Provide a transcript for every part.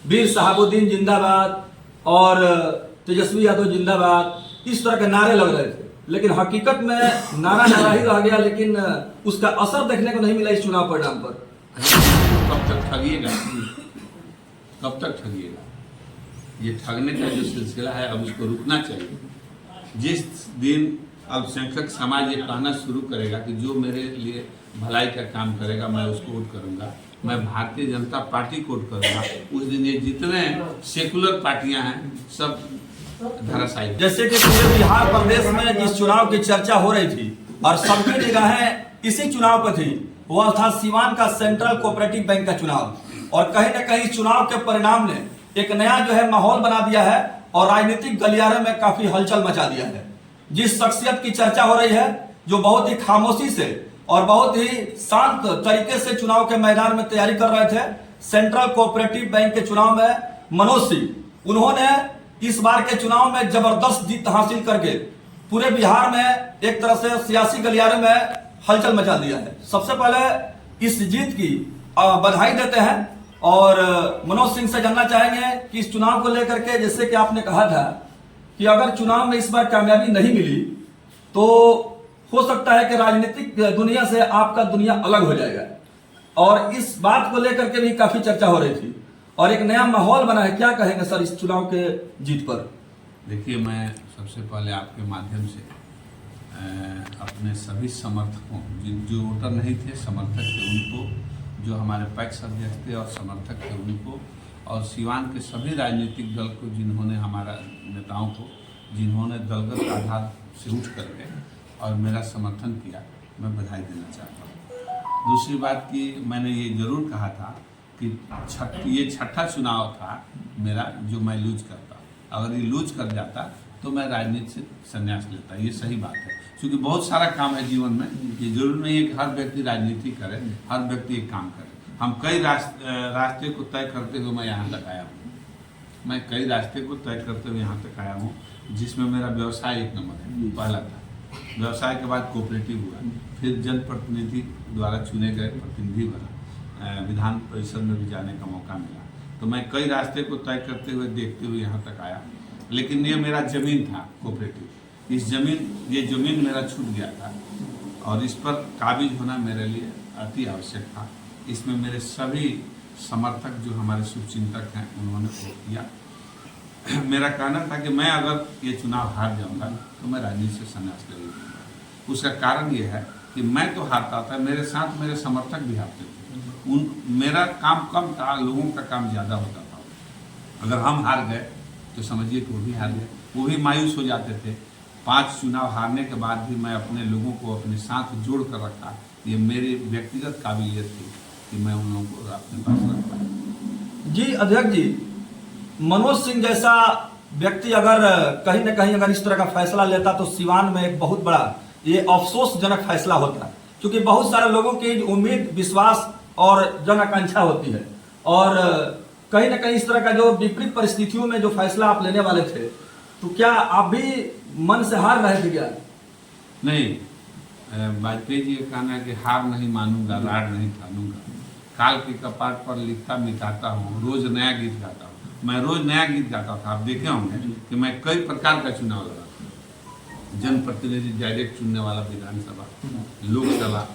वीर साहबुद्दीन जिंदाबाद और तेजस्वी यादव जिंदाबाद, इस तरह के नारे लग रहे थे, लेकिन हकीकत में नारा ही रह गया, लेकिन उसका असर देखने को नहीं मिला इस चुनाव परिणाम पर। कब तक ठगिएगा, कब तक ठगिएगा? ये ठगने का जो सिलसिला है अब उसको रुकना चाहिए। जिस दिन अल्पसंख्यक समाज ये कहना शुरू करेगा कि जो मेरे लिए भलाई का काम करेगा मैं उसको वोट करूंगा, मैं भारतीय जनता पार्टी को वोट करूंगा, उस दिन ये जितने सेकुलर पार्टियां हैं सब धराशायी। जैसे कि पूरे बिहार प्रदेश में जिस चुनाव की चर्चा हो रही थी और सबकी निगाहें इसी चुनाव पर थी, वह था सीवान का सेंट्रल कोऑपरेटिव बैंक का चुनाव। और कहीं न कहीं चुनाव के परिणाम ने एक नया जो है माहौल बना दिया है और राजनीतिक गलियारे में काफी हलचल मचा दिया है। जिस शख्सियत की चर्चा हो रही है, जो बहुत ही खामोशी से और बहुत ही शांत तरीके से चुनाव के मैदान में तैयारी कर रहे थे, सेंट्रल कोऑपरेटिव बैंक के चुनाव में मनोज सिंह, उन्होंने इस बार के चुनाव में जबरदस्त जीत हासिल करके पूरे बिहार में एक तरह से सियासी गलियारे में हलचल मचा दिया है। सबसे पहले इस जीत की बधाई देते हैं और मनोज सिंह से जानना चाहेंगे कि इस चुनाव को लेकर के, जैसे कि आपने कहा था कि अगर चुनाव में इस बार कामयाबी नहीं मिली तो हो सकता है कि राजनीतिक दुनिया से आपका दुनिया अलग हो जाएगा, और इस बात को लेकर के भी काफी चर्चा हो रही थी और एक नया माहौल बना है। क्या कहेंगे सर इस चुनाव के जीत पर? देखिए, मैं सबसे पहले आपके माध्यम से अपने सभी समर्थकों, जो वोटर नहीं थे समर्थक थे उनको, जो हमारे पैक्स अध्यक्ष थे और समर्थक थे उनको, और सीवान के सभी राजनीतिक दल को जिन्होंने हमारा नेताओं को जिन्होंने दलगत आधार से उठ करके और मेरा समर्थन किया, मैं बधाई देना चाहता हूँ। दूसरी बात कि मैंने ये जरूर कहा था कि ये छठा चुनाव था मेरा जो मैं लूज करता। अगर ये लूज कर जाता तो मैं राजनीति से संन्यास लेता। ये सही बात है, क्योंकि बहुत सारा काम है जीवन में। ये जरूर नहीं है कि हर व्यक्ति राजनीति करे, हर व्यक्ति एक काम करे। हम कई रास्ते को तय करते हुए मैं यहाँ तक आया हूँ। मैं कई रास्ते को तय करते हुए यहाँ तक आया हूँ, जिसमें मेरा व्यवसाय एक नंबर है। पहला था व्यवसाय के बाद कोऑपरेटिव हुआ, फिर जनप्रतिनिधि द्वारा चुने गए प्रतिनिधि बना, विधान परिषद में भी जाने का मौका मिला। तो मैं कई रास्ते को तय करते हुए देखते हुए यहाँ तक आया। लेकिन ये मेरा जमीन था कोऑपरेटिव, ये जमीन मेरा छूट गया था और इस पर काबिज होना मेरे लिए अति आवश्यक था। इसमें मेरे सभी समर्थक जो हमारे शुभचिंतक हैं उन्होंने वोट किया। मेरा कहना था कि मैं अगर ये चुनाव हार जाऊंगा तो मैं राजनीति से संन्यास ले लूँगा। उसका कारण ये है कि मैं तो हारता था, मेरे साथ मेरे समर्थक भी हारते थे। मेरा काम कम था, लोगों का काम ज़्यादा होता था। अगर हम हार गए तो समझिए कि वो भी हार गए, वो भी मायूस हो जाते थे। 5 चुनाव हारने के बाद भी मैं अपने लोगों को अपने साथ जोड़ कर रखा। ये मेरी व्यक्तिगत काबिलियत थी कि मैं उन लोगों को अपने पास रख पाया। जी अध्यक्ष जी, मनोज सिंह जैसा व्यक्ति अगर कहीं न कहीं अगर इस तरह का फैसला लेता तो सीवान में एक बहुत बड़ा ये अफसोसजनक फैसला होता, क्योंकि बहुत सारे लोगों की उम्मीद, विश्वास और जन आकांक्षा होती है, और कहीं न कहीं इस तरह का जो विपरीत परिस्थितियों में जो फैसला आप लेने वाले थे, तो क्या आप भी मन से हार रहे थे क्या? नहीं, वाजपेयी जी का कहना है कि हार नहीं मानूंगा, रार नहीं ठानूंगा, काल के कपाट पर लिखता मिटाता हूँ, रोज नया गीत गाता हूँ। मैं रोज नया गीत गाता था। आप देखे होंगे कि मैं कई प्रकार का चुनाव लड़ा था। जनप्रतिनिधि डायरेक्ट चुनने वाला विधानसभा, लोकसभा,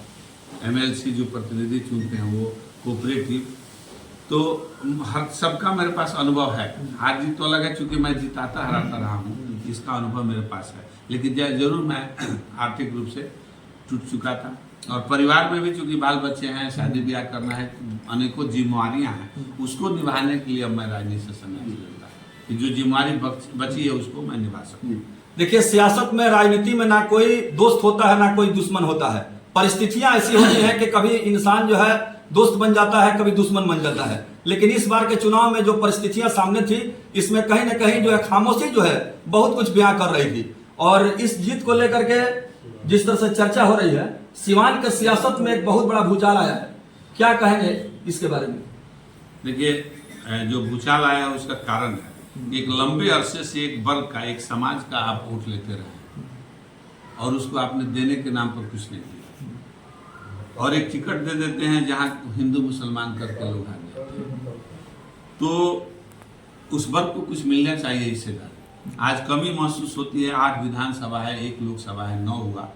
MLC जो प्रतिनिधि चुनते हैं वो, कोऑपरेटिव, तो हर सबका मेरे पास अनुभव है। हार जीत तो अलग है, चूंकि मैं जिताता हराता रहा हूँ, इसका अनुभव मेरे पास है। लेकिन जरूर मैं आर्थिक रूप से टूट चुका था, और परिवार में भी चूंकि बाल बच्चे हैं, शादी ब्याह करना है, अनेकों जिम्मेवारियां हैं, उसको निभाने के लिए अब मैं राजनीति से संन्यास लेता कि जो जिम्मेवारी बची है उसको मैं निभा सकूं। देखिए, सियासत में, राजनीति में ना कोई दोस्त होता है ना कोई दुश्मन होता है। परिस्थितियां ऐसी होती हैं कि कभी इंसान जो है दोस्त बन जाता है, कभी दुश्मन बन जाता है। लेकिन इस बार के चुनाव में जो परिस्थितियां सामने थी, इसमें कहीं ना कहीं जो है खामोशी जो है बहुत कुछ बयां कर रही थी। और इस जीत को लेकर के जिस तरह से चर्चा हो रही है, सीवान के सियासत में एक बहुत बड़ा भूचाल आया है। क्या कहेंगे इसके बारे में? देखिए, जो भूचाल आया है उसका कारण है एक लंबे अरसे से एक वर्ग का, एक समाज का आप वोट लेते रहे और उसको आपने देने के नाम पर कुछ नहीं किया, और एक टिकट दे देते हैं जहां हिंदू मुसलमान करके लोग आ जाते हैं। तो उस वर्ग को कुछ मिलना चाहिए इससे ज़्यादा। आज कमी महसूस होती है। 8 विधानसभा है, 1 लोकसभा है, 9 हुआ,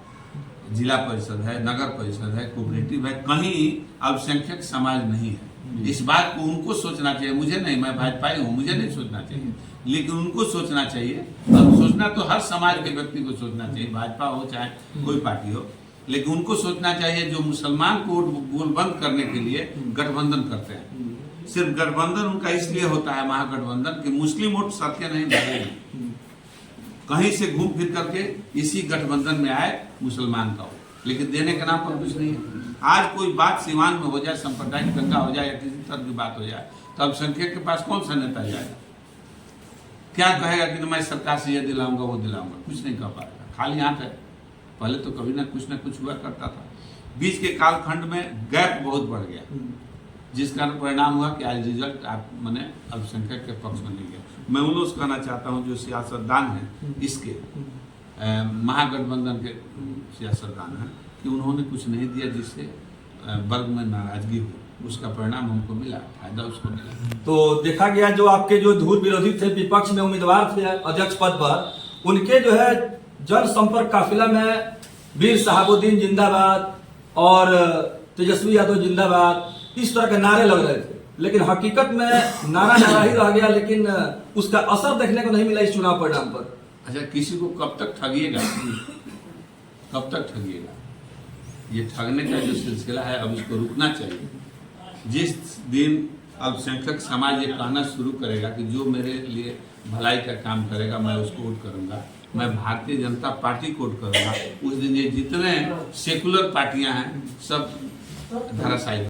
जिला परिषद है, नगर परिषद है, कोऑपरेटिव है, कहीं अल्पसंख्यक समाज नहीं है। इस बात को उनको सोचना चाहिए, मुझे नहीं, मैं भाजपाई हूँ, मुझे नहीं सोचना चाहिए, लेकिन उनको सोचना चाहिए। अब सोचना तो हर समाज के व्यक्ति को सोचना चाहिए, भाजपा हो चाहे कोई पार्टी हो, लेकिन उनको सोचना चाहिए जो मुसलमान को वोट बंद करने के लिए गठबंधन करते हैं। सिर्फ गठबंधन उनका इसलिए होता है महागठबंधन कि मुस्लिम वोट सबके नहीं भागेंगे, कहीं से घूम फिर करके इसी गठबंधन में आए मुसलमान का हो, लेकिन देने के नाम पर कुछ नहीं है। आज कोई बात सीवान में हो जाए, सांप्रदायिक दंगा हो जाए या किसी तरह की बात हो जाए, तो अल्पसंख्यक के पास कौन सा नेता जाएगा? क्या कहेगा कि मैं सरकार से ये दिलाऊंगा वो दिलाऊंगा? कुछ नहीं कह पाएगा, खाली हाथ है। पहले तो कभी ना कुछ हुआ करता था। बीच के कालखंड में गैप बहुत बढ़ गया, जिस कारण परिणाम हुआ कि आज रिजल्ट आप मैंने अल्पसंख्यक के पक्ष में नहीं गया। मैं उन लोगों से कहना चाहता हूँ जो सियासतदान हैं, इसके महागठबंधन के सियासतदान हैं, कि उन्होंने कुछ नहीं दिया जिससे वर्ग में नाराजगी हुई। उसका परिणाम हमको मिला, फायदा उसको मिला। तो देखा गया जो आपके जो धूल विरोधी थे, विपक्ष में उम्मीदवार थे अध्यक्ष पद पर, उनके जो है जनसंपर्क काफिला में वीर साहबुद्दीन जिंदाबाद और तेजस्वी यादव जिंदाबाद इस तरह के नारे लग रहे थे, लेकिन हकीकत में नारा ही रह गया, लेकिन उसका असर देखने को नहीं मिला इस चुनाव परिणाम पर। अच्छा, किसी को कब तक ठगिएगा? कब तक ठगिएगा? ये ठगने का जो सिलसिला है अब इसको रुकना चाहिए। जिस दिन अल्पसंख्यक समाज ये कहना शुरू करेगा कि जो मेरे लिए भलाई का काम करेगा मैं उसको वोट करूंगा, मैं भारतीय जनता पार्टी को वोट करूंगा, उस दिन ये जितने सेकुलर पार्टियां हैं सब धराशायी